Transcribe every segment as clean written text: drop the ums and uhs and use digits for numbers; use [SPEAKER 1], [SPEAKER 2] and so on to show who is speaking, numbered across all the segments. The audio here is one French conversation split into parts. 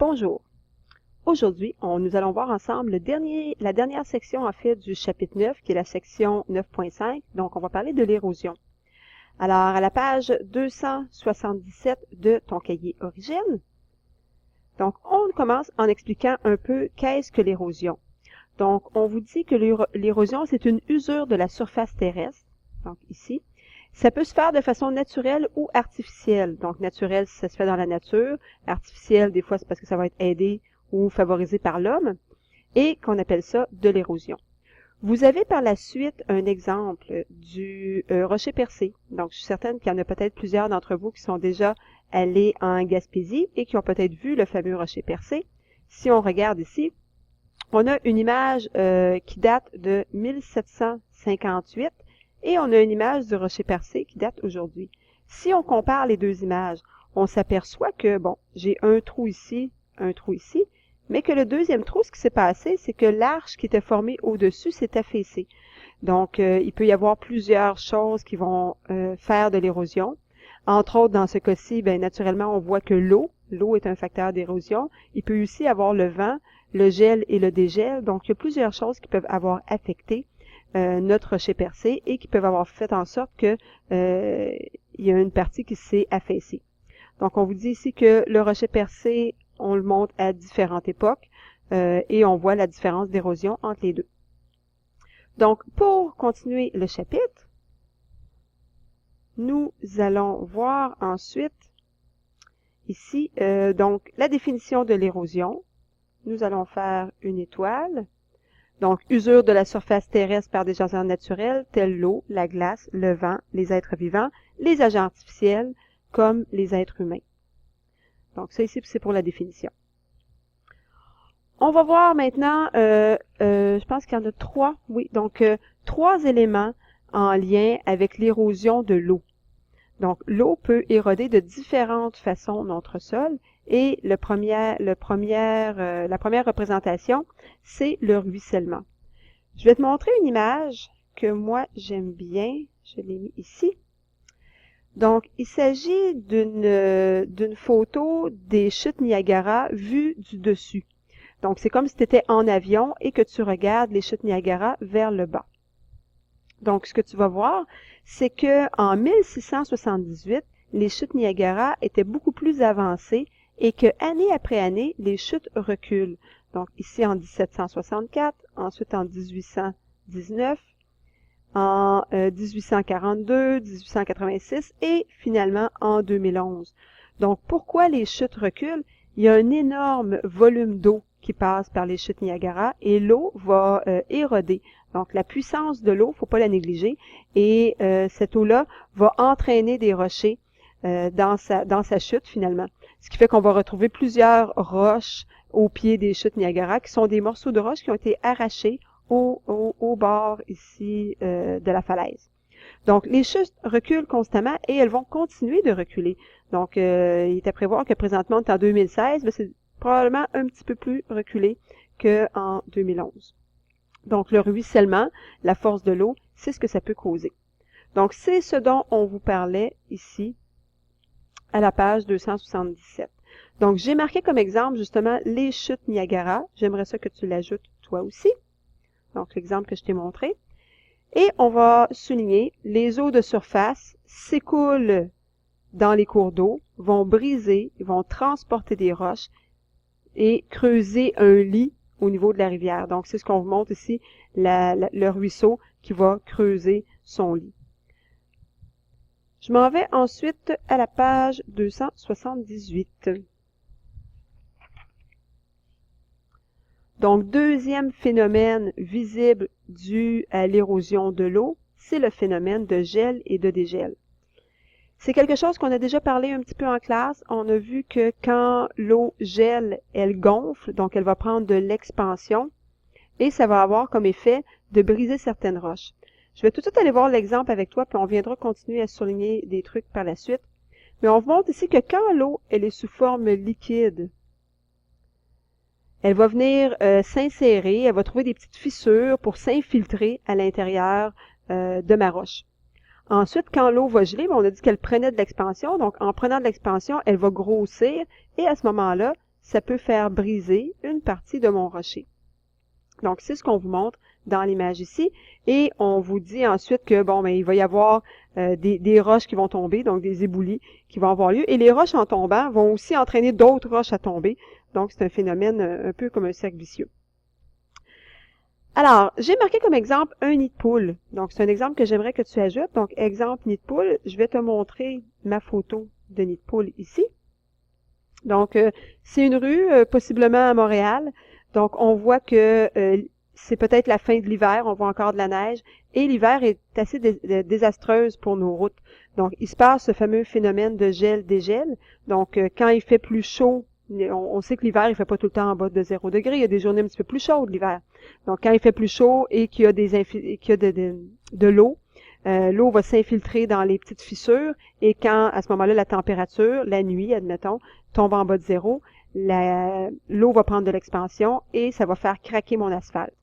[SPEAKER 1] Bonjour. Aujourd'hui, nous allons voir ensemble la dernière section en fait du chapitre 9, qui est la section 9.5. Donc, on va parler de l'érosion. Alors, à la page 277 de ton cahier Origine, donc on commence en expliquant un peu qu'est-ce que l'érosion. Donc, on vous dit que l'érosion, c'est une usure de la surface terrestre, donc ici. Ça peut se faire de façon naturelle ou artificielle. Donc, naturelle, ça se fait dans la nature. Artificielle, des fois, c'est parce que ça va être aidé ou favorisé par l'homme. Et qu'on appelle ça de l'érosion. Vous avez par la suite un exemple du rocher percé. Donc, je suis certaine qu'il y en a peut-être plusieurs d'entre vous qui sont déjà allés en Gaspésie et qui ont peut-être vu le fameux rocher percé. Si on regarde ici, on a une image qui date de 1758. Et on a une image du rocher percé qui date aujourd'hui. Si on compare les deux images, on s'aperçoit que, bon, j'ai un trou ici, mais que le deuxième trou, ce qui s'est passé, c'est que l'arche qui était formée au-dessus s'est affaissée. Donc, il peut y avoir plusieurs choses qui vont faire de l'érosion. Entre autres, dans ce cas-ci, bien, naturellement, on voit que l'eau est un facteur d'érosion. Il peut aussi avoir le vent, le gel et le dégel. Donc, il y a plusieurs choses qui peuvent avoir affecté notre rocher percé et qui peuvent avoir fait en sorte que il y a une partie qui s'est affaissée. Donc, on vous dit ici que le rocher percé, on le montre à différentes époques et on voit la différence d'érosion entre les deux. Donc, pour continuer le chapitre, nous allons voir ensuite ici donc la définition de l'érosion. Nous allons faire une étoile. Donc, usure de la surface terrestre par des agents naturels tels l'eau, la glace, le vent, les êtres vivants, les agents artificiels comme les êtres humains. Donc, ça ici, c'est pour la définition. On va voir maintenant, je pense qu'il y en a trois, oui, donc trois éléments en lien avec l'érosion de l'eau. Donc, l'eau peut éroder de différentes façons notre sol et la première représentation, c'est le ruissellement. Je vais te montrer une image que moi j'aime bien, je l'ai mis ici. Donc, il s'agit d'une photo des chutes Niagara vues du dessus. Donc, c'est comme si tu étais en avion et que tu regardes les chutes Niagara vers le bas. Donc, ce que tu vas voir, c'est que en 1678, les chutes Niagara étaient beaucoup plus avancées et que année après année, les chutes reculent. Donc, ici en 1764, ensuite en 1819, en 1842, 1886 et finalement en 2011. Donc, pourquoi les chutes reculent? Il y a un énorme volume d'eau qui passe par les chutes Niagara et l'eau va éroder. Donc, la puissance de l'eau, faut pas la négliger, et cette eau-là va entraîner des rochers dans sa chute finalement. Ce qui fait qu'on va retrouver plusieurs roches au pied des chutes Niagara qui sont des morceaux de roches qui ont été arrachés au bord ici de la falaise. Donc, les chutes reculent constamment et elles vont continuer de reculer. Donc, il est à prévoir que présentement, en 2016, c'est probablement un petit peu plus reculé qu'en 2011. Donc, le ruissellement, la force de l'eau, c'est ce que ça peut causer. Donc, c'est ce dont on vous parlait ici à la page 277. Donc, j'ai marqué comme exemple, justement, les chutes Niagara. J'aimerais ça que tu l'ajoutes toi aussi. Donc, l'exemple que je t'ai montré. Et on va souligner, les eaux de surface s'écoulent dans les cours d'eau, vont briser, vont transporter des roches et creuser un lit au niveau de la rivière. Donc, c'est ce qu'on vous montre ici, le ruisseau qui va creuser son lit. Je m'en vais ensuite à la page 278. Donc, deuxième phénomène visible dû à l'érosion de l'eau, c'est le phénomène de gel et de dégel. C'est quelque chose qu'on a déjà parlé un petit peu en classe. On a vu que quand l'eau gèle, elle gonfle, donc elle va prendre de l'expansion et ça va avoir comme effet de briser certaines roches. Je vais tout de suite aller voir l'exemple avec toi, puis on viendra continuer à souligner des trucs par la suite. Mais on vous montre ici que quand l'eau, elle est sous forme liquide, elle va venir s'insérer, elle va trouver des petites fissures pour s'infiltrer à l'intérieur de ma roche. Ensuite, quand l'eau va geler, on a dit qu'elle prenait de l'expansion. Donc, en prenant de l'expansion, elle va grossir et à ce moment-là, ça peut faire briser une partie de mon rocher. Donc, c'est ce qu'on vous montre dans l'image ici. Et on vous dit ensuite que, bon, ben, il va y avoir des roches qui vont tomber, donc des éboulis qui vont avoir lieu. Et les roches en tombant vont aussi entraîner d'autres roches à tomber. Donc, c'est un phénomène un peu comme un cercle vicieux. Alors, j'ai marqué comme exemple un nid de poule. Donc, c'est un exemple que j'aimerais que tu ajoutes. Donc, exemple nid de poule, je vais te montrer ma photo de nid de poule ici. Donc, c'est une rue, possiblement à Montréal. Donc, on voit que c'est peut-être la fin de l'hiver, on voit encore de la neige, et l'hiver est assez désastreuse pour nos routes. Donc, il se passe ce fameux phénomène de gel-dégel. Donc, quand il fait plus chaud, on sait que l'hiver, il fait pas tout le temps en bas de 0 degré, il y a des journées un petit peu plus chaudes l'hiver. Donc, quand il fait plus chaud et qu'il y a, de l'eau, l'eau va s'infiltrer dans les petites fissures, et quand, à ce moment-là, la température, la nuit, admettons, tombe en bas de 0, l'eau va prendre de l'expansion et ça va faire craquer mon asphalte.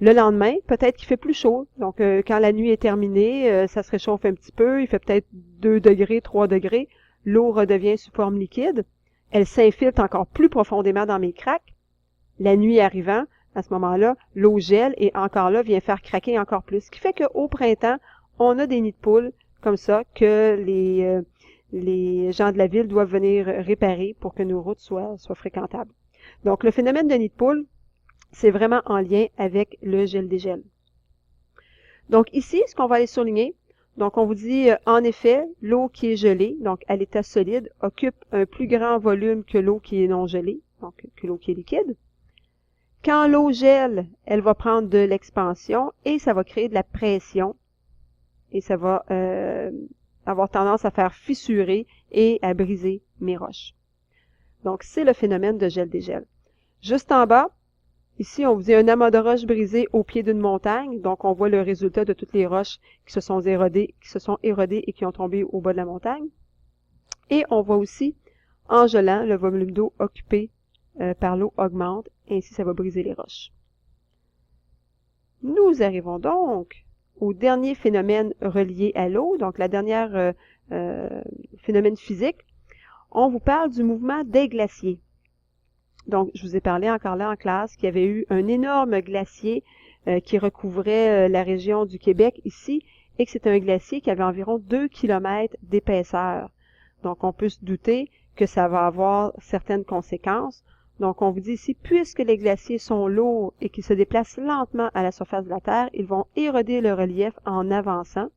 [SPEAKER 1] Le lendemain, peut-être qu'il fait plus chaud. Donc, quand la nuit est terminée, ça se réchauffe un petit peu. Il fait peut-être 2 degrés, 3 degrés. L'eau redevient sous forme liquide. Elle s'infiltre encore plus profondément dans mes craques. La nuit arrivant, à ce moment-là, l'eau gèle et encore là vient faire craquer encore plus. Ce qui fait qu'au printemps, on a des nids de poules comme ça que les gens de la ville doivent venir réparer pour que nos routes soient fréquentables. Donc, le phénomène de nid de poule, c'est vraiment en lien avec le gel-dégel. Donc ici, ce qu'on va aller souligner, donc on vous dit, en effet, l'eau qui est gelée, donc à l'état solide, occupe un plus grand volume que l'eau qui est non gelée, donc que l'eau qui est liquide. Quand l'eau gèle, elle va prendre de l'expansion et ça va créer de la pression et ça va avoir tendance à faire fissurer et à briser mes roches. Donc c'est le phénomène de gel-dégel. Juste en bas, ici, on vous dit un amas de roches brisées au pied d'une montagne. Donc, on voit le résultat de toutes les roches qui se sont érodées et qui ont tombé au bas de la montagne. Et on voit aussi, en gelant, le volume d'eau occupé par l'eau augmente, et ainsi ça va briser les roches. Nous arrivons donc au dernier phénomène relié à l'eau, donc la dernière phénomène physique. On vous parle du mouvement des glaciers. Donc, je vous ai parlé encore là en classe qu'il y avait eu un énorme glacier qui recouvrait la région du Québec ici, et que c'était un glacier qui avait environ 2 km d'épaisseur. Donc, on peut se douter que ça va avoir certaines conséquences. Donc, on vous dit ici, puisque les glaciers sont lourds et qu'ils se déplacent lentement à la surface de la Terre, ils vont éroder le relief en avançant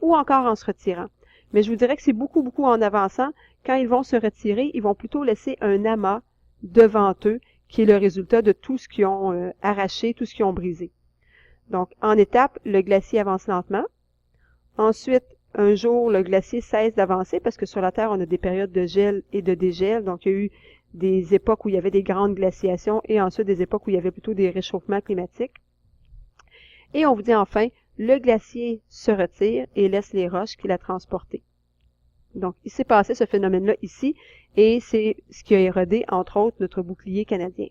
[SPEAKER 1] ou encore en se retirant. Mais je vous dirais que c'est beaucoup, beaucoup en avançant. Quand ils vont se retirer, ils vont plutôt laisser un amas devant eux, qui est le résultat de tout ce qu'ils ont arraché, tout ce qu'ils ont brisé. Donc, en étape, le glacier avance lentement. Ensuite, un jour, le glacier cesse d'avancer parce que sur la Terre, on a des périodes de gel et de dégel. Donc, il y a eu des époques où il y avait des grandes glaciations et ensuite des époques où il y avait plutôt des réchauffements climatiques. Et on vous dit enfin, le glacier se retire et laisse les roches qu'il a transportées. Donc, il s'est passé ce phénomène-là ici, et c'est ce qui a érodé, entre autres, notre bouclier canadien.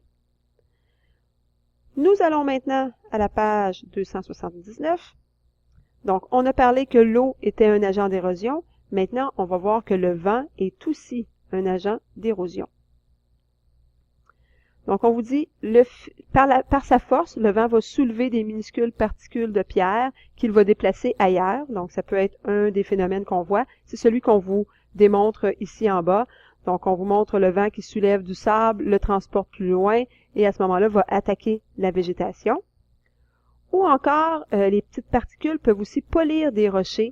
[SPEAKER 1] Nous allons maintenant à la page 279. Donc, on a parlé que l'eau était un agent d'érosion. Maintenant, on va voir que le vent est aussi un agent d'érosion. Donc, on vous dit, par sa force, le vent va soulever des minuscules particules de pierre qu'il va déplacer ailleurs. Donc, ça peut être un des phénomènes qu'on voit. C'est celui qu'on vous démontre ici en bas. Donc, on vous montre le vent qui soulève du sable, le transporte plus loin et à ce moment-là, va attaquer la végétation. Ou encore, les petites particules peuvent aussi polir des rochers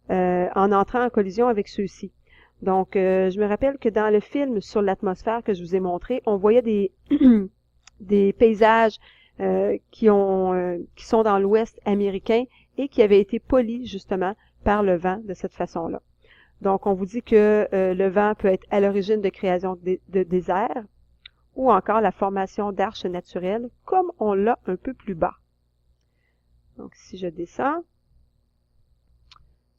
[SPEAKER 1] en entrant en collision avec ceux-ci. Donc, je me rappelle que dans le film sur l'atmosphère que je vous ai montré, on voyait des paysages qui sont dans l'Ouest américain et qui avaient été polis justement par le vent de cette façon-là. Donc, on vous dit que le vent peut être à l'origine de création de déserts ou encore la formation d'arches naturelles, comme on l'a un peu plus bas. Donc, si je descends,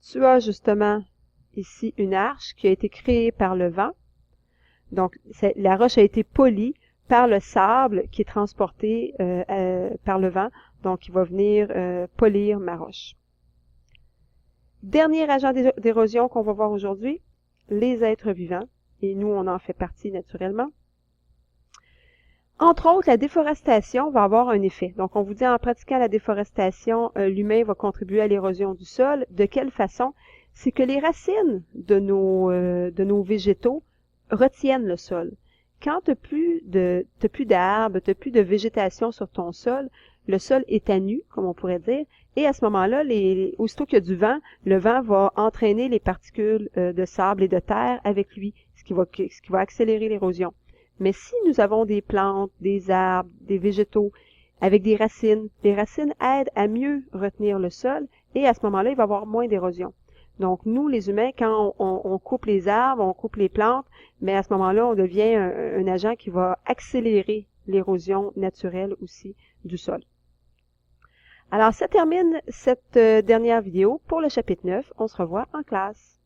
[SPEAKER 1] tu as justement ici une arche qui a été créée par le vent. Donc, la roche a été polie par le sable qui est transporté par le vent. Donc, il va venir polir ma roche. Dernier agent d'érosion qu'on va voir aujourd'hui, les êtres vivants. Et nous, on en fait partie naturellement. Entre autres, la déforestation va avoir un effet. Donc, on vous dit en pratiquant la déforestation, l'humain va contribuer à l'érosion du sol. De quelle façon? C'est que les racines de nos végétaux retiennent le sol. Quand tu n'as plus d'arbres, tu n'as plus de végétation sur ton sol, le sol est à nu, comme on pourrait dire, et à ce moment-là, aussitôt qu'il y a du vent, le vent va entraîner les particules de sable et de terre avec lui, ce qui va accélérer l'érosion. Mais si nous avons des plantes, des arbres, des végétaux avec des racines, les racines aident à mieux retenir le sol et à ce moment-là, il va y avoir moins d'érosion. Donc, nous, les humains, quand on coupe les arbres, on coupe les plantes, mais à ce moment-là, on devient un agent qui va accélérer l'érosion naturelle aussi du sol. Alors, ça termine cette dernière vidéo pour le chapitre 9. On se revoit en classe.